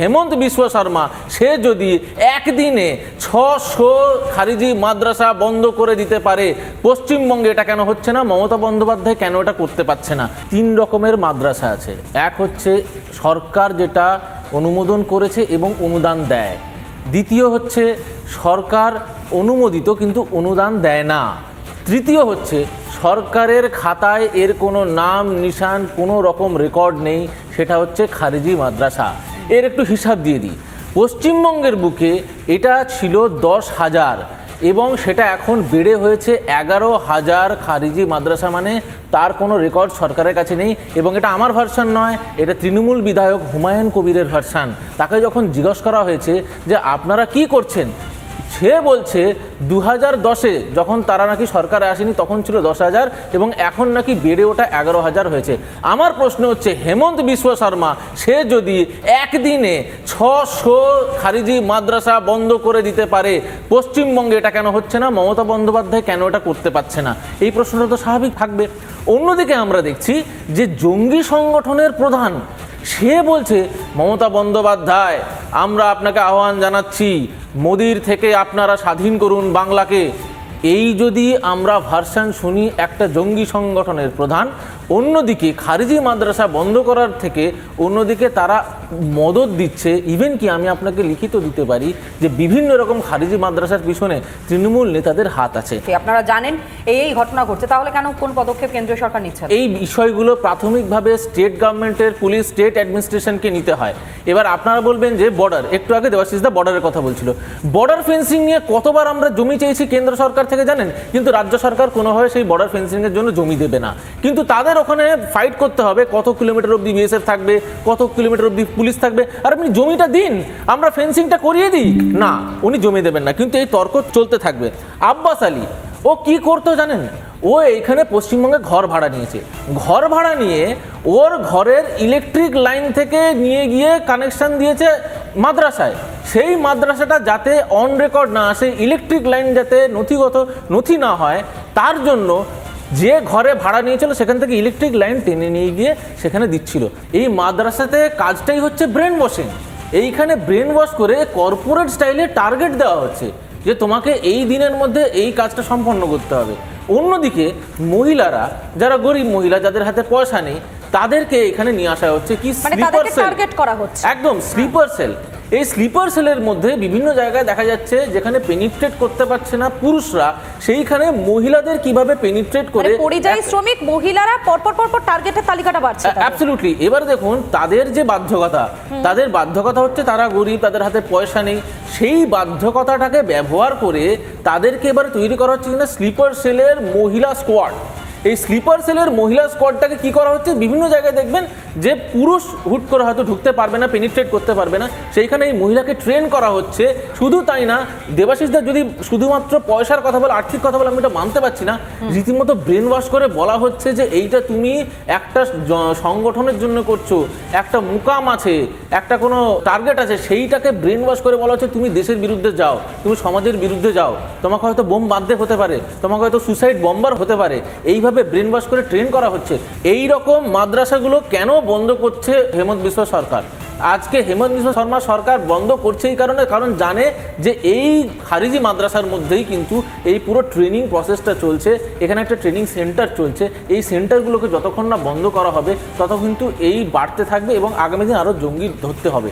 হেমন্ত বিশ্ব শর্মা সে যদি একদিনে 600 খারিজি মাদ্রাসা বন্ধ করে দিতে পারে, পশ্চিমবঙ্গে এটা কেন হচ্ছে না? মমতা বন্দ্যোপাধ্যায় কেন এটা করতে পারছে না? 3 রকমের মাদ্রাসা আছে। এক হচ্ছে সরকার যেটা অনুমোদন করেছে এবং অনুদান দেয়। দ্বিতীয় হচ্ছে সরকার অনুমোদিত কিন্তু অনুদান দেয় না। তৃতীয় হচ্ছে সরকারের খাতায় এর কোনো নাম নিশান কোনো রকম রেকর্ড নেই, সেটা হচ্ছে খারিজি মাদ্রাসা। এর একটু হিসাব দিয়ে দিই। পশ্চিমবঙ্গের বুকে এটা ছিল 10,000 এবং সেটা এখন বেড়ে হয়েছে 11,000 খারিজি মাদ্রাসা, মানে তার কোনো রেকর্ড সরকারের কাছে নেই। এবং এটা আমার ভার্সান নয়, এটা তৃণমূল বিধায়ক হুমায়ুন কবিরের ভার্সান। তাকে যখন জিজ্ঞাসা করা হয়েছে যে আপনারা কি করছেন, সে বলছে 2010-এ যখন তারা নাকি সরকারে আসেনি তখন ছিল 10,000 এবং এখন নাকি বেড়ে ওটা 11,000 হয়েছে। আমার প্রশ্ন হচ্ছে হেমন্ত বিশ্ব শর্মা সে যদি একদিনে 600 খারিজি মাদ্রাসা বন্ধ করে দিতে পারে, পশ্চিমবঙ্গে এটা কেন হচ্ছে না? মমতা বন্দ্যোপাধ্যায় কেন এটা করতে পারছে না? এই প্রশ্নটা তো স্বাভাবিক থাকবে। অন্যদিকে আমরা দেখছি যে জঙ্গি সংগঠনের প্রধান সে বলছে মমতা বন্দ্যোপাধ্যায় আমরা আপনাকে আহ্বান জানাচ্ছি, মোদির থেকে আপনারা স্বাধীন করুন বাংলাকে। এই যদি আমরা ভার্সান শুনি একটা জঙ্গি সংগঠনের প্রধান, অন্যদিকে খারিজি মাদ্রাসা বন্ধ করার থেকে অন্যদিকে তারা মদত দিচ্ছে। ইভেন কি আমি আপনাকে লিখিত দিতে পারি যে বিভিন্ন রকম খারিজি মাদ্রাসার পিছনে তৃণমূল নেতাদের হাত আছে। আপনারা জানেন এই ঘটনা ঘটছে, তাহলে কেন কোন পদক্ষেপ কেন্দ্রীয় সরকার নিচ্ছে? এই বিষয়গুলো প্রাথমিকভাবে স্টেট গভর্নমেন্টের পুলিশ, স্টেট অ্যাডমিনিস্ট্রেশনকে নিতে হয়। এবার আপনারা বলবেন যে বর্ডার, একটু আগে দেবাশিস দা বর্ডারের কথা বলছিল, বর্ডার ফেন্সিং নিয়ে কতবার আমরা জমি চেয়েছি কেন্দ্র সরকার থেকে জানেন, কিন্তু রাজ্য সরকার কোনোভাবে সেই বর্ডার ফেন্সিংয়ের জন্য জমি দেবে না। কিন্তু তাদের ওখানে ফাইট করতে হবে, কত কিলোমিটার অবধি বিএসএফ থাকবে, কত কিলোমিটার অবধি পুলিশ থাকবে, আর আপনি জমিটা দিন, আমরা ফেন্সিংটা করিয়ে দিই না, উনি জমি দেবেন না। কিন্তু এই তর্ক চলতে থাকবে। আব্বাস আলী ও কি করতো জানেন, ও এইখানে পশ্চিমবঙ্গে ঘর ভাড়া নিয়েছে। ঘর ভাড়া নিয়ে ওর ঘরের ইলেকট্রিক লাইন থেকে নিয়ে গিয়ে কানেকশন দিয়েছে মাদ্রাসায়। সেই মাদ্রাসাটা যাতে অন রেকর্ড না আসে, ইলেকট্রিক লাইন যাতে নথি না হয়, তার জন্য যে ঘরে ভাড়া নিয়েছিল সেখান থেকে ইলেকট্রিক লাইন টেনে নিয়ে গিয়ে সেখানে দিচ্ছিল। এই মাদ্রাসাতে কাজটাই হচ্ছে ব্রেন ওয়াশিং। এইখানে ব্রেন ওয়াশ করে কর্পোরেট স্টাইলে টার্গেট দেওয়া হচ্ছে যে তোমাকে এই দিনের মধ্যে এই কাজটা সম্পন্ন করতে হবে। অন্যদিকে মহিলারা, যারা গরিব মহিলা, যাদের হাতে পয়সা নেই, তাদেরকে এখানে নিয়ে আসা হচ্ছে কি স্লিপার সেল, একদম স্লিপার সেল। এই স্লিপার সেলের মধ্যে বিভিন্ন জায়গায় দেখা যাচ্ছে যেখানে পেনিট্রেট করতে পারছে না পুরুষরা, সেইখানে মহিলাদের কিভাবে পেনিট্রেট করে পরিযায়ী শ্রমিক মহিলারা পরপর টার্গেটের তালিকাটা বাড়ছে। অ্যাবসলিউটলি। এবার দেখুন তাদের যে বাধ্যকতা হচ্ছে তারা গরিব, তাদের হাতে পয়সা নেই, সেই বাধ্যকতাটাকে ব্যবহার করে তাদেরকে এবার তৈরি করা হচ্ছে কিনা স্লিপার সেলের মহিলা স্কোয়াড। এই স্লিপার সেলের মহিলা স্কোয়াডটাকে কি করা হচ্ছে, বিভিন্ন জায়গায় দেখবেন যে পুরুষ হুট করে হয়তো ঢুকতে পারবে না, পেনিট্রেট করতে পারবে না, সেইখানে এই মহিলাকে ট্রেন করা হচ্ছে। শুধু তাই না, দেবাশিসদা যদি শুধুমাত্র পয়সার কথা বলে, আর্থিক কথা বলে, আমি এটা মানতে পারছি না, রীতিমতো ব্রেন ওয়াশ করে বলা হচ্ছে যে এইটা তুমি একটা সংগঠনের জন্য করছো, একটা মুকাম আছে, একটা কোনো টার্গেট আছে, সেইটাকে ব্রেন ওয়াশ করে বলা হচ্ছে তুমি দেশের বিরুদ্ধে যাও, তুমি সমাজের বিরুদ্ধে যাও, তোমাকে হয়তো বোম বাঁধতে হতে পারে, তোমাকে হয়তো সুসাইড বম্বার হতে পারে। এইভাবে ব্রেন ওয়াশ করে ট্রেন করা হচ্ছে। এই রকম মাদ্রাসাগুলো কেন বন্ধ করছে হেমন্ত বিশ্ব সরকার? আজকে হেমন্ত বিশ্ব শর্মা সরকার বন্ধ করছে এই কারণে, কারণ জানে যে এই খারিজি মাদ্রাসার মধ্যেই কিন্তু এই পুরো ট্রেনিং প্রসেসটা চলছে, এখানে একটা ট্রেনিং সেন্টার চলছে। এই সেন্টারগুলোকে যতক্ষণ না বন্ধ করা হবে তত কিন্তু এই বাড়তে থাকবে এবং আগামী দিন আরও জঙ্গি ধরতে হবে।